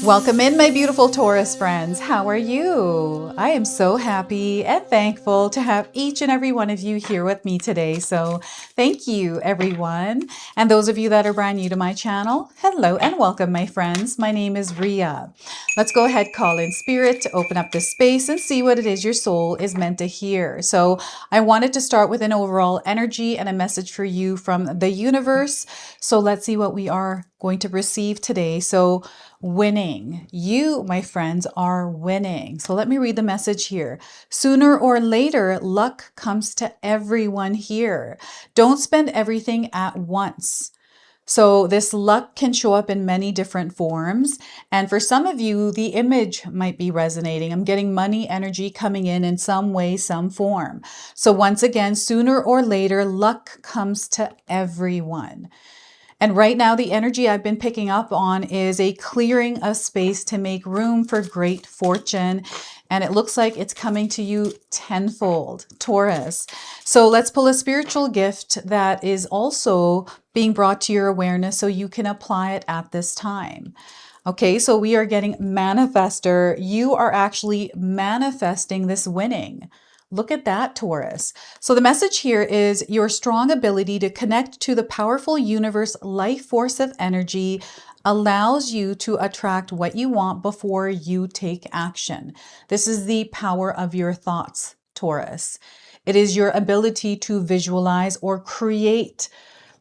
Welcome in, my beautiful Taurus friends. How are you? I am so happy and thankful to have each and every one of you here with me today. So thank you, everyone. And those of you that are brand new to my channel, hello and welcome, my friends. My name is Ria. Let's go ahead, call in spirit to open up this space and see what it is your soul is meant to hear. So I wanted to start with an overall energy and a message for you from the universe. So let's see what we are going to receive today. So winning. You, my friends, are winning. So let me read the message here. Sooner or later, luck comes to everyone here. Don't spend everything at once. So this luck can show up in many different forms. And for some of you, the image might be resonating. I'm getting money energy coming in some way, some form. So once again, sooner or later, luck comes to everyone. And right now, the energy I've been picking up on is a clearing of space to make room for great fortune. And it looks like it's coming to you tenfold, Taurus. So let's pull a spiritual gift that is also being brought to your awareness so you can apply it at this time. Okay, so we are getting manifester. You are actually manifesting this winning. Look at that, Taurus. So the message here is your strong ability to connect to the powerful universe life force of energy allows you to attract what you want before you take action. This is the power of your thoughts, Taurus. It is your ability to visualize or create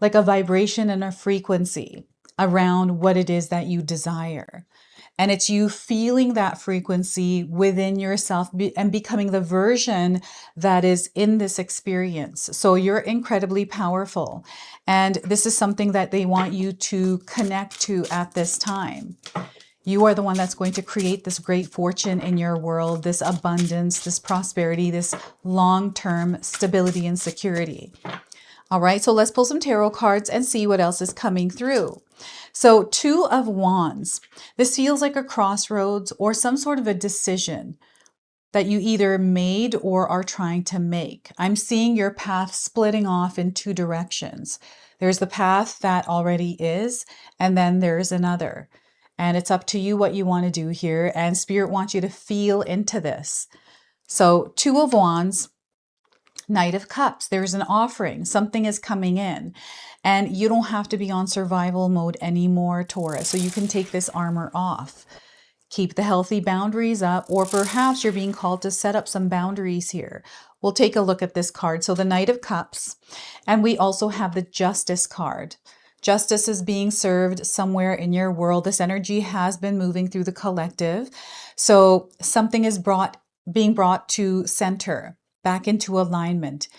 like a vibration and a frequency around what it is that you desire. And it's you feeling that frequency within yourself and becoming the version that is in this experience. So you're incredibly powerful. And this is something that they want you to connect to at this time. You are the one that's going to create this great fortune in your world, this abundance, this prosperity, this long-term stability and security. All right, so let's pull some tarot cards and see what else is coming through. So Two of Wands. This feels like a crossroads or some sort of a decision that you either made or are trying to make. I'm seeing your path splitting off in two directions. There's the path that already is, and then there's another. And it's up to you what you want to do here. And Spirit wants you to feel into this. So Two of Wands. Knight of Cups, there's an offering, something is coming in, and you don't have to be on survival mode anymore, Taurus. So you can take this armor off. Keep the healthy boundaries up, or perhaps you're being called to set up some boundaries here. We'll take a look at this card. So the Knight of Cups, and we also have the Justice card. Justice is being served somewhere in your world. This energy has been moving through the collective. So something is being brought to center, back into alignment.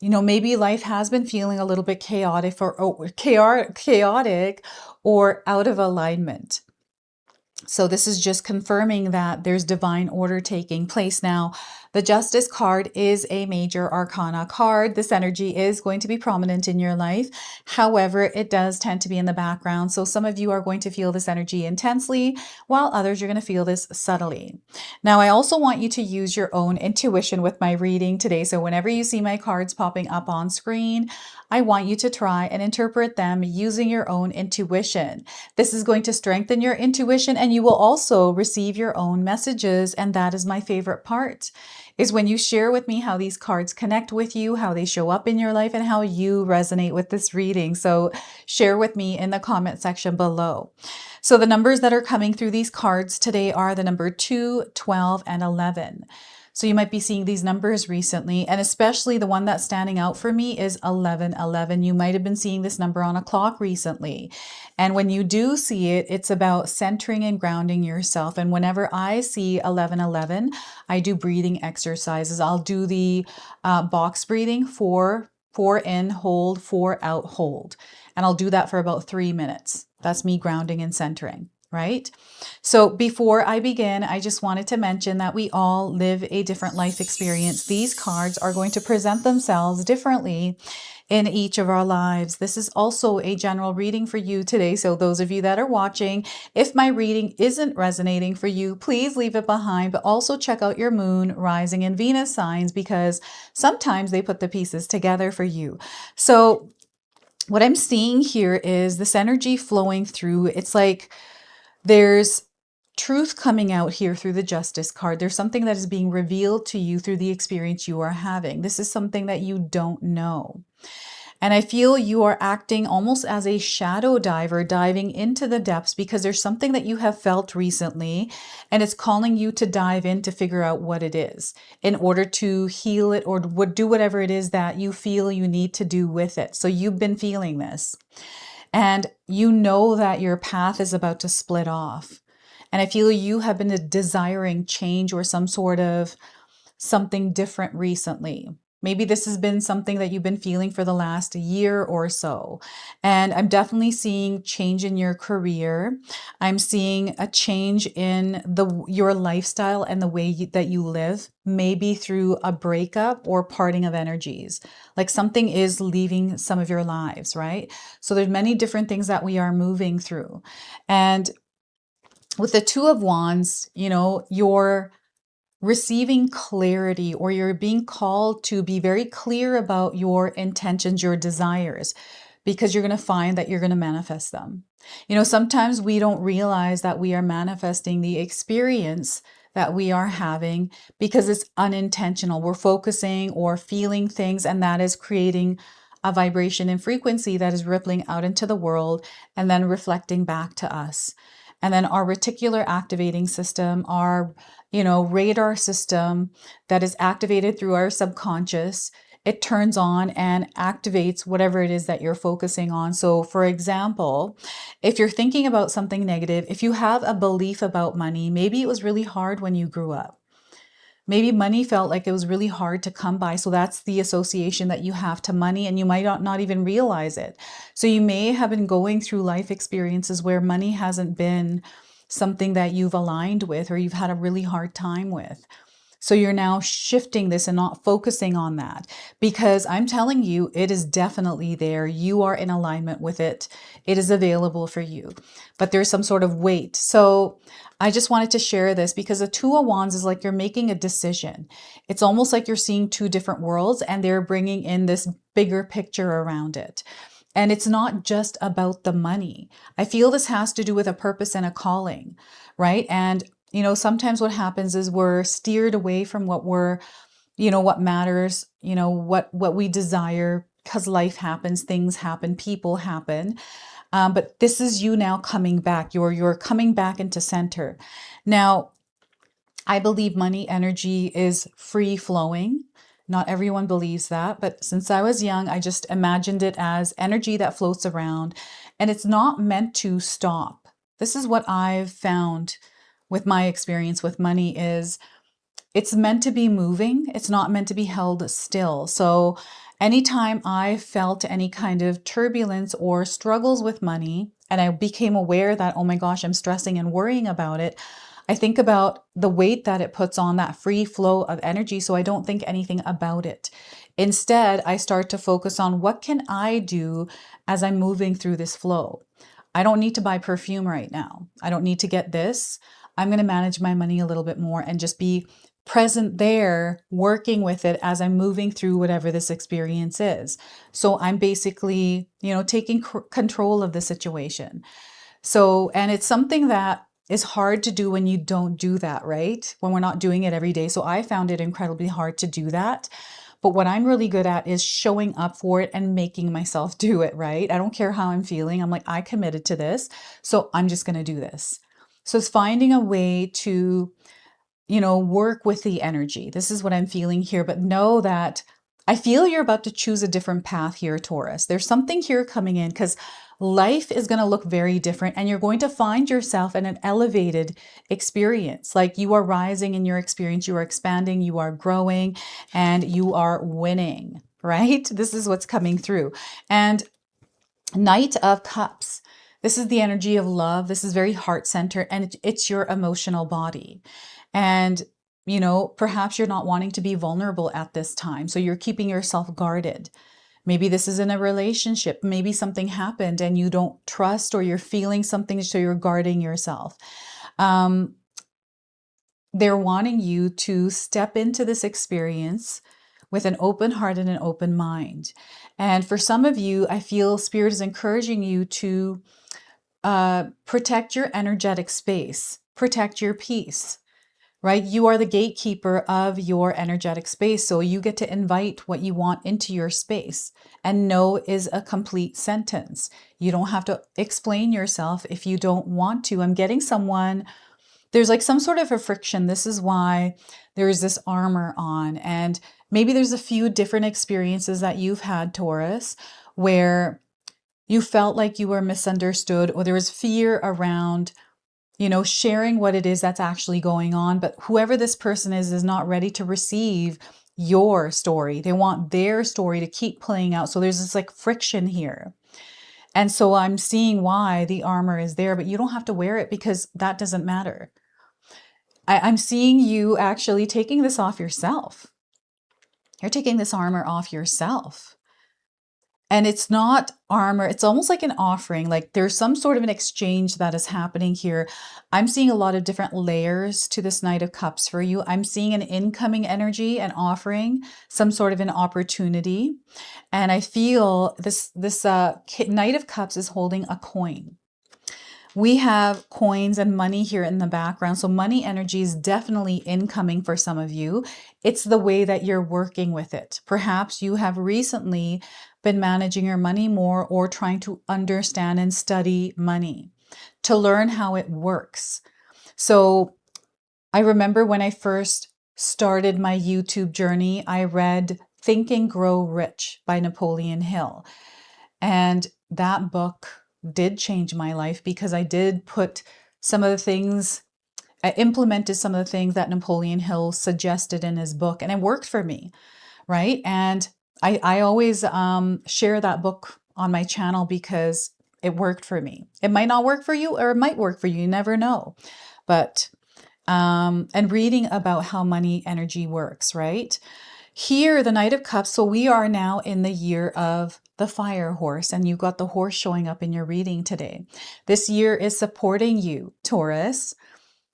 You know, maybe life has been feeling a little bit chaotic or out of alignment. So this is just confirming that there's divine order taking place. Now, the Justice card is a major arcana card. This energy is going to be prominent in your life. However, it does tend to be in the background. So some of you are going to feel this energy intensely, while others you're going to feel this subtly. Now, I also want you to use your own intuition with my reading today. So whenever you see my cards popping up on screen, I want you to try and interpret them using your own intuition. This is going to strengthen your intuition, and you will also receive your own messages. And that is my favorite part, is when you share with me how these cards connect with you, how they show up in your life, and how you resonate with this reading. So share with me in the comment section below. So the numbers that are coming through these cards today are the number 2, 12, and 11. So you might be seeing these numbers recently, and especially the one that's standing out for me is 1111. You might have been seeing this number on a clock recently. And when you do see it, it's about centering and grounding yourself. And whenever I see 1111, I do breathing exercises. I'll do the box breathing, 4 in, hold, 4 out, hold. And I'll do that for about 3 minutes. That's me grounding and centering. Right? So before I begin, I just wanted to mention that we all live a different life experience. These cards are going to present themselves differently in each of our lives. This is also a general reading for you today. So those of you that are watching, if my reading isn't resonating for you, please leave it behind, but also check out your moon, rising, and Venus signs, because sometimes they put the pieces together for you. So what I'm seeing here is this energy flowing through. It's like there's truth coming out here through the Justice card. There's something that is being revealed to you through the experience you are having. This is something that you don't know. And I feel you are acting almost as a shadow diver, diving into the depths because there's something that you have felt recently and it's calling you to dive in to figure out what it is in order to heal it or do whatever it is that you feel you need to do with it. So you've been feeling this and you know that your path is about to split off. And I feel you have been desiring change or some sort of something different recently. Maybe this has been something that you've been feeling for the last year or so. And I'm definitely seeing change in your career. I'm seeing a change in your lifestyle and the way that you live, maybe through a breakup or parting of energies. Like something is leaving some of your lives, right? So there's many different things that we are moving through. And with the Two of Wands, you're receiving clarity or you're being called to be very clear about your intentions, your desires, because you're going to find that you're going to manifest them. Sometimes we don't realize that we are manifesting the experience that we are having because it's unintentional. We're focusing or feeling things, and that is creating a vibration and frequency that is rippling out into the world and then reflecting back to us. And then our reticular activating system, our radar system that is activated through our subconscious, it turns on and activates whatever it is that you're focusing on. So for example, if you're thinking about something negative, if you have a belief about money, maybe it was really hard when you grew up. Maybe money felt like it was really hard to come by. So that's the association that you have to money, and you might not even realize it. So you may have been going through life experiences where money hasn't been something that you've aligned with or you've had a really hard time with. So you're now shifting this and not focusing on that, because I'm telling you, it is definitely there. You are in alignment with it. It is available for you, but there's some sort of weight. So I just wanted to share this because the Two of Wands is like you're making a decision. It's almost like you're seeing two different worlds and they're bringing in this bigger picture around it. And it's not just about the money. I feel this has to do with a purpose and a calling, right? And sometimes what happens is we're steered away from what what matters, what we desire, because life happens, things happen, people happen. But this is you now coming back. You're coming back into center. Now, I believe money energy is free flowing. Not everyone believes that, but since I was young, I just imagined it as energy that floats around, and it's not meant to stop. This is what I've found with my experience with money is it's meant to be moving. It's not meant to be held still. So anytime I felt any kind of turbulence or struggles with money, and I became aware that, oh my gosh, I'm stressing and worrying about it, I think about the weight that it puts on that free flow of energy. So I don't think anything about it. Instead, I start to focus on what can I do as I'm moving through this flow. I don't need to buy perfume right now. I don't need to get this. I'm going to manage my money a little bit more and just be present there, working with it as I'm moving through whatever this experience is. So I'm basically, taking control of the situation. So, and it's something that is hard to do when you don't do that, right? When we're not doing it every day. So I found it incredibly hard to do that. But what I'm really good at is showing up for it and making myself do it, right? I don't care how I'm feeling. I'm like, I committed to this, so I'm just going to do this. So it's finding a way to, work with the energy. This is what I'm feeling here, but know that I feel you're about to choose a different path here, Taurus. There's something here coming in because life is going to look very different and you're going to find yourself in an elevated experience. Like you are rising in your experience, you are expanding, you are growing, and you are winning, right? This is what's coming through. And Knight of Cups. This is the energy of love. This is very heart-centered and it's your emotional body. And, perhaps you're not wanting to be vulnerable at this time. So you're keeping yourself guarded. Maybe this is in a relationship. Maybe something happened and you don't trust or you're feeling something, so you're guarding yourself. They're wanting you to step into this experience with an open heart and an open mind. And for some of you, I feel Spirit is encouraging you to protect your energetic space. protect your peace, right? You are the gatekeeper of your energetic space. So you get to invite what you want into your space. And no is a complete sentence. You don't have to explain yourself if you don't want to. I'm getting someone, there's like some sort of a friction. This is why there's this armor on. And maybe there's a few different experiences that you've had, Taurus, where you felt like you were misunderstood, or there was fear around, sharing what it is that's actually going on. But whoever this person is not ready to receive your story. They want their story to keep playing out. So there's this like friction here. And so I'm seeing why the armor is there, but you don't have to wear it because that doesn't matter. I'm seeing you actually taking this off yourself. You're taking this armor off yourself. And it's not armor. It's almost like an offering. Like there's some sort of an exchange that is happening here. I'm seeing a lot of different layers to this Knight of Cups for you. I'm seeing an incoming energy, an offering, some sort of an opportunity. And I feel this Knight of Cups is holding a coin. We have coins and money here in the background. So money energy is definitely incoming for some of you. It's the way that you're working with it. Perhaps you have recently been managing your money more, or trying to understand and study money to learn how it works. So I remember when I first started my YouTube journey, I read Think and Grow Rich by Napoleon Hill. And that book did change my life because I did put some of the things, I implemented some of the things that Napoleon Hill suggested in his book, and it worked for me, right? And I always share that book on my channel because it worked for me. It might not work for you, or it might work for you. You never know. But, and reading about how money energy works, right? Here, the Knight of Cups, so we are now in the year of the fire horse, and you've got the horse showing up in your reading today. This year is supporting you, Taurus,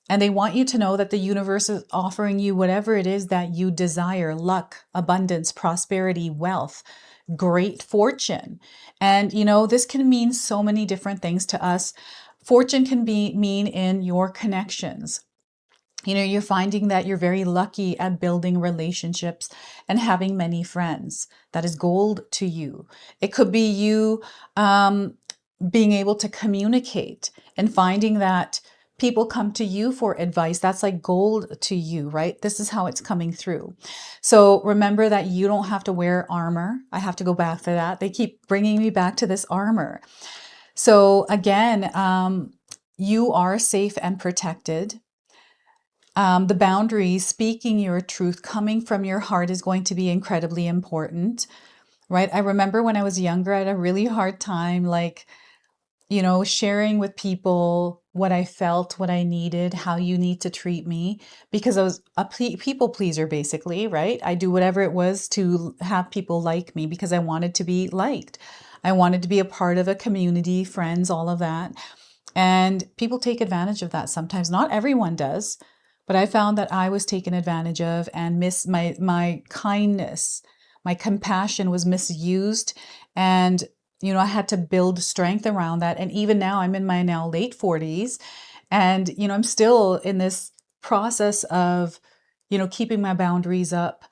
and they want you to know that the universe is offering you whatever it is that you desire: luck, abundance, prosperity, wealth, great fortune. And, this can mean so many different things to us. Fortune can mean in your connections. You're finding that you're very lucky at building relationships and having many friends. That is gold to you. It could be you being able to communicate and finding that people come to you for advice. That's like gold to you, right? This is how it's coming through. So remember that you don't have to wear armor. I have to go back to that. They keep bringing me back to this armor. So again, you are safe and protected. The boundaries, speaking your truth, coming from your heart is going to be incredibly important, right? I remember when I was younger, I had a really hard time, sharing with people what I felt, what I needed, how you need to treat me, because I was a people pleaser, basically, right? I do whatever it was to have people like me because I wanted to be liked. I wanted to be a part of a community, friends, all of that. And people take advantage of that sometimes. Not everyone does. But I found that I was taken advantage of, and my kindness, my compassion was misused. And, I had to build strength around that. And even now, I'm in my now late 40s. And, I'm still in this process of, keeping my boundaries up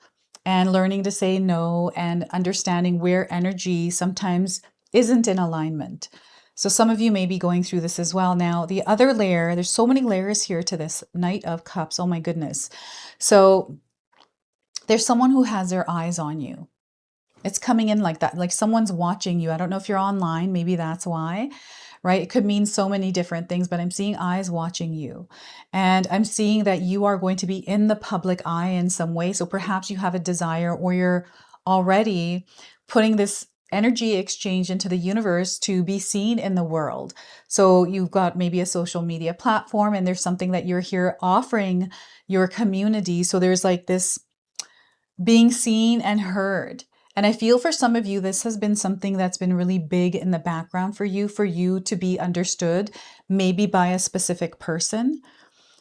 and learning to say no, and understanding where energy sometimes isn't in alignment. So some of you may be going through this as well. Now, the other layer, there's so many layers here to this Knight of Cups. Oh my goodness. So there's someone who has their eyes on you. It's coming in like that, like someone's watching you. I don't know if you're online, maybe that's why, right? It could mean so many different things, but I'm seeing eyes watching you. And I'm seeing that you are going to be in the public eye in some way. So perhaps you have a desire, or you're already putting this energy exchange into the universe to be seen in the world. So you've got maybe a social media platform, and there's something that you're here offering your community. So there's like this being seen and heard. And I feel for some of you, this has been something that's been really big in the background for you to be understood, maybe by a specific person,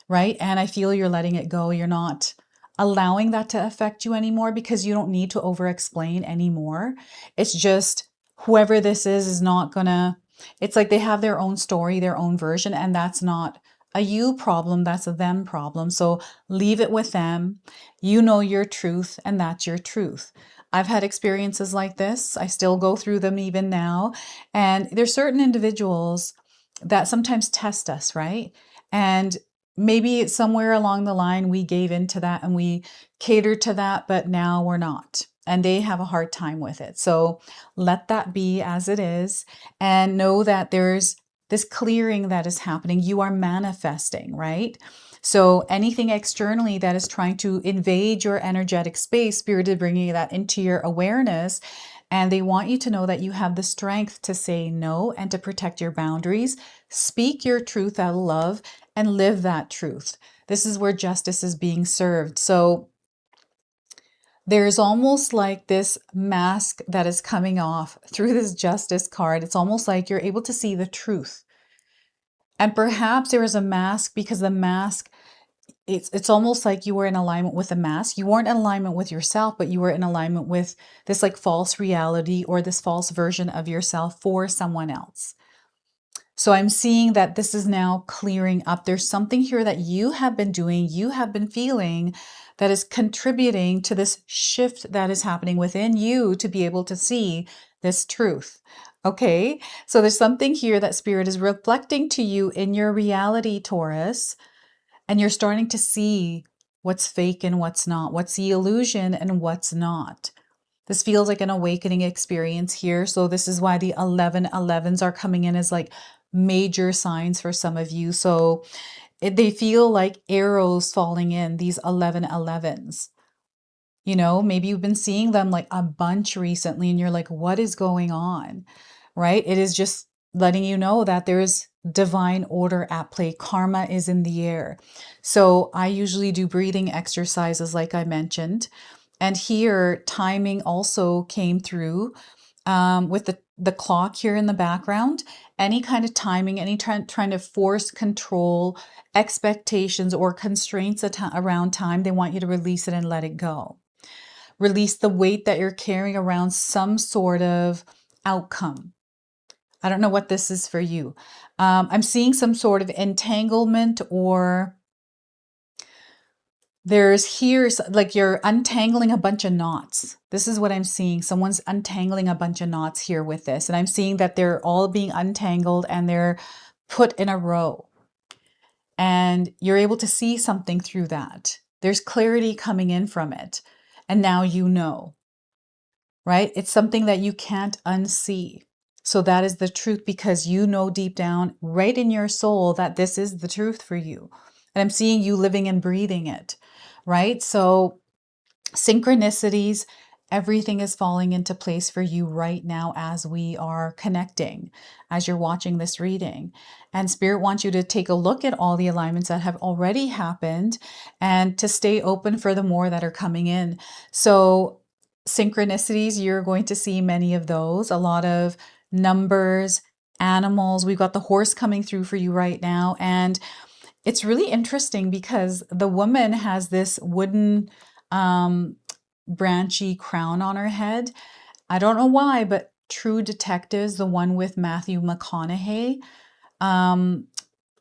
right? And I feel you're letting it go. You're not allowing that to affect you anymore, because you don't need to over-explain anymore. It's just whoever this is not gonna, it's like they have their own story, their own version, and that's not a you problem, that's a them problem. So leave it with them. You know your truth, and that's your truth. I've had experiences like this. I still go through them even now. And there's certain individuals that sometimes test us, right? And maybe somewhere along the line we gave into that and we catered to that, but now we're not. And they have a hard time with it. So let that be as it is, and know that there's this clearing that is happening. You are manifesting, right? So anything externally that is trying to invade your energetic space, Spirit is bringing that into your awareness. And they want you to know that you have the strength to say no and to protect your boundaries. Speak your truth out of love and live that truth. This is where justice is being served. So there's almost like this mask that is coming off through this justice card. It's almost like you're able to see the truth. And perhaps there is a mask because the mask, it's almost like you were in alignment with the mask. You weren't in alignment with yourself, but you were in alignment with this like false reality or this false version of yourself for someone else. So I'm seeing that this is now clearing up. There's something here that you have been doing, you have been feeling, that is contributing to this shift that is happening within you to be able to see this truth. Okay, so there's something here that Spirit is reflecting to you in your reality, Taurus, and you're starting to see what's fake and what's not, what's the illusion and what's not. This feels like an awakening experience here. So this is why the 1111s are coming in as like major signs for some of you. So they feel like arrows falling in, these 1111s. You know, maybe you've been seeing them like a bunch recently and you're like, what is going on? Right? It is just letting you know that there is divine order at play. Karma is in the air. So I usually do breathing exercises, like I mentioned. And here, timing also came through with the clock here in the background. Any kind of timing, any trying to force control expectations or constraints around time, they want you to release it and let it go. Release the weight that you're carrying around some sort of outcome. I don't know what this is for you. I'm seeing some sort of entanglement, or there's here like you're untangling a bunch of knots. This is what I'm seeing. Someone's untangling a bunch of knots here with this. And I'm seeing that they're all being untangled and they're put in a row. And you're able to see something through that. There's clarity coming in from it. And now you know, right? It's something that you can't unsee. So that is the truth, because you know deep down, right in your soul, that this is the truth for you. And I'm seeing you living and breathing it, right? So synchronicities, everything is falling into place for you right now as we are connecting, as you're watching this reading. And Spirit wants you to take a look at all the alignments that have already happened and to stay open for the more that are coming in. So synchronicities, you're going to see many of those, a lot of numbers, animals. We've got the horse coming through for you right now. And it's really interesting because the woman has this wooden branchy crown on her head. I don't know why, but True Detectives, the one with Matthew McConaughey,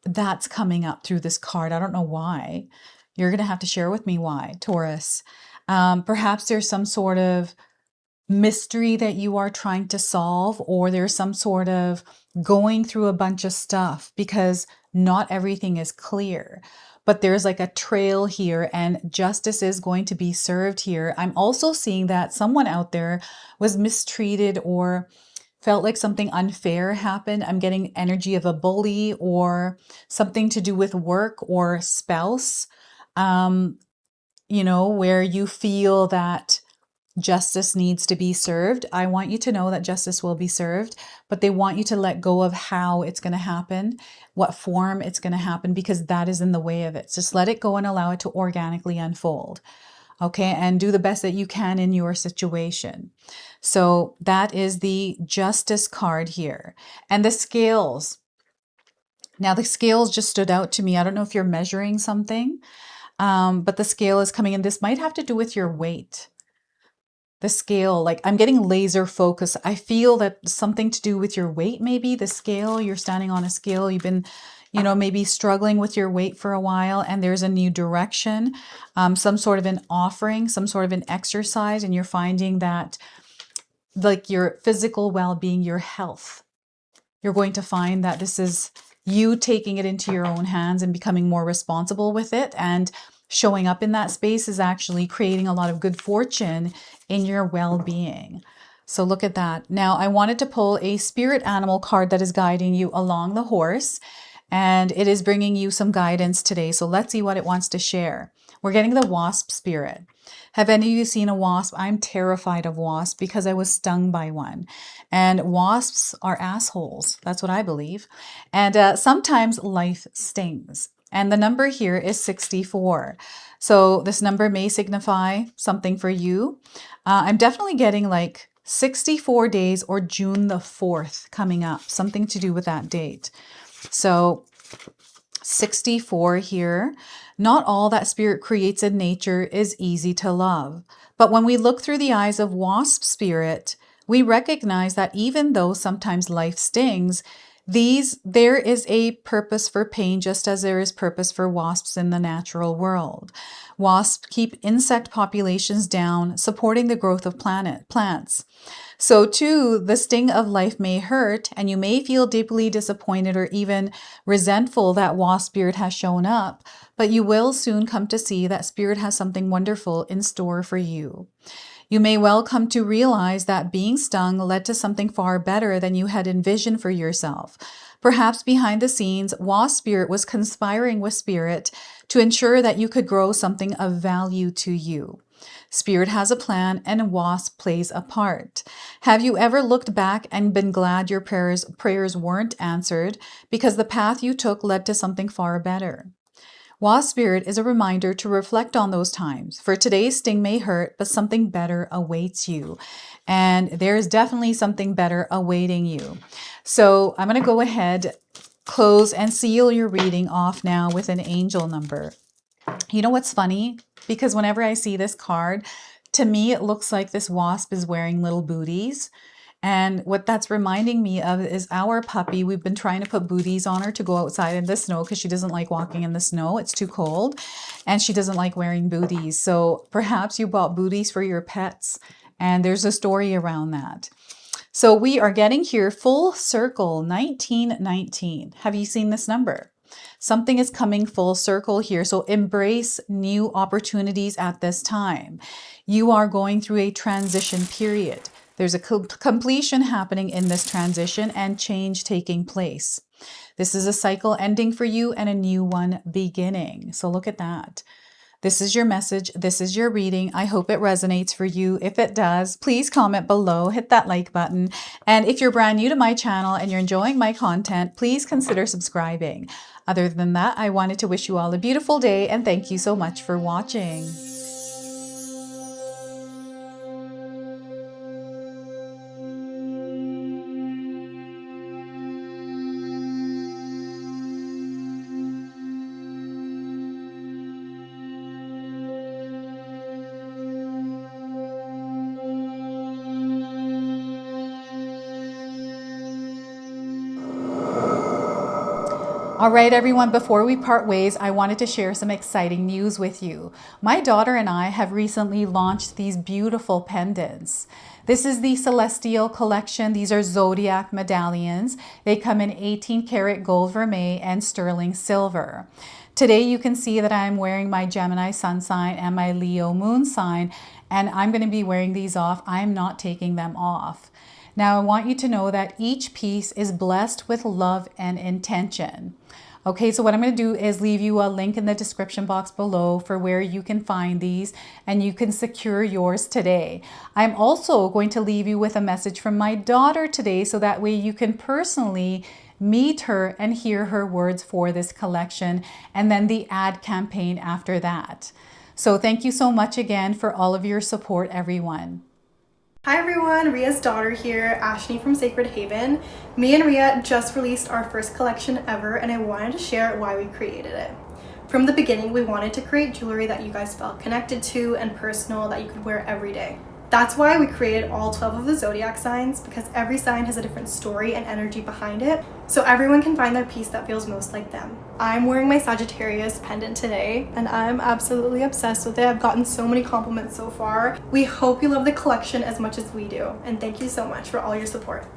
that's coming up through this card. I don't know why. You're going to have to share with me why, Taurus. Perhaps there's some sort of mystery that you are trying to solve, or there's some sort of going through a bunch of stuff because not everything is clear. But there's like a trail here and justice is going to be served here. I'm also seeing that someone out there was mistreated or felt like something unfair happened. I'm getting energy of a bully or something to do with work or spouse, you know, where you feel that justice needs to be served. I want you to know that justice will be served, but they want you to let go of how it's going to happen, what form it's going to happen, because that is in the way of it. Just let it go and allow it to organically unfold. Okay, and do the best that you can in your situation. So that is the justice card here. And the scales. Now the scales just stood out to me. I don't know if you're measuring something, but the scale is coming in. This might have to do with your weight. the scale, like I'm getting laser focus. I feel that something to do with your weight, maybe the scale, you're standing on a scale, you've been, you know, maybe struggling with your weight for a while, and there's a new direction, some sort of an offering, some sort of an exercise, and you're finding that like your physical well-being, your health, you're going to find that this is you taking it into your own hands and becoming more responsible with it, and showing up in that space is actually creating a lot of good fortune in your well-being. So look at that. Now I wanted to pull a spirit animal card that is guiding you along the horse, and it is bringing you some guidance today. So let's see what it wants to share. We're getting the Wasp spirit. Have any of you seen a wasp? I'm terrified of wasps because I was stung by one. And wasps are assholes. That's what I believe. And sometimes life stings. And the number here is 64. So this number may signify something for you. I'm definitely getting like 64 days or June the 4th coming up, something to do with that date. So 64 here. Not all that spirit creates in nature is easy to love. But when we look through the eyes of Wasp spirit, we recognize that even though sometimes life stings, there is a purpose for pain, just as there is purpose for wasps in the natural world. Wasps keep insect populations down, supporting the growth of plants. So too, the sting of life may hurt, and you may feel deeply disappointed or even resentful that wasp spirit has shown up, but you will soon come to see that spirit has something wonderful in store for you. You may well come to realize that being stung led to something far better than you had envisioned for yourself. Perhaps behind the scenes, Wasp spirit was conspiring with spirit to ensure that you could grow something of value to you. Spirit has a plan, and Wasp plays a part. Have you ever looked back and been glad your prayers weren't answered because the path you took led to something far better? Wasp spirit is a reminder to reflect on those times. For today's sting may hurt, but something better awaits you. And there's definitely something better awaiting you. So I'm going to go ahead, close, and seal your reading off now with an angel number. You know what's funny? Because whenever I see this card, to me, it looks like this wasp is wearing little booties. And what that's reminding me of is our puppy. We've been trying to put booties on her to go outside in the snow because she doesn't like walking in the snow. It's too cold. And she doesn't like wearing booties. So perhaps you bought booties for your pets. And there's a story around that. So we are getting here full circle, 1919. Have you seen this number? Something is coming full circle here. So embrace new opportunities at this time. You are going through a transition period. There's a completion happening in this transition and change taking place. This is a cycle ending for you and a new one beginning. So look at that. This is your message. This is your reading. I hope it resonates for you. If it does, please comment below, hit that like button. And if you're brand new to my channel and you're enjoying my content, please consider subscribing. Other than that, I wanted to wish you all a beautiful day and thank you so much for watching. All right, everyone, before we part ways, I wanted to share some exciting news with you. My daughter and I have recently launched these beautiful pendants. This is the Celestial Collection. These are Zodiac medallions. They come in 18 karat gold vermeil and sterling silver. Today, you can see that I'm wearing my Gemini sun sign and my Leo moon sign, and I'm going to be wearing these off. I'm not taking them off. Now, I want you to know that each piece is blessed with love and intention. Okay, so what I'm going to do is leave you a link in the description box below for where you can find these and you can secure yours today. I'm also going to leave you with a message from my daughter today so that way you can personally meet her and hear her words for this collection and then the ad campaign after that. So thank you so much again for all of your support, everyone. Hi everyone, Ria's daughter here, Ashley from Sacred Haven. Me and Ria just released our first collection ever and I wanted to share why we created it. From the beginning, we wanted to create jewelry that you guys felt connected to and personal that you could wear every day. That's why we created all 12 of the zodiac signs, because every sign has a different story and energy behind it, so everyone can find their piece that feels most like them. I'm wearing my Sagittarius pendant today, and I'm absolutely obsessed with it. I've gotten so many compliments so far. We hope you love the collection as much as we do, and thank you so much for all your support.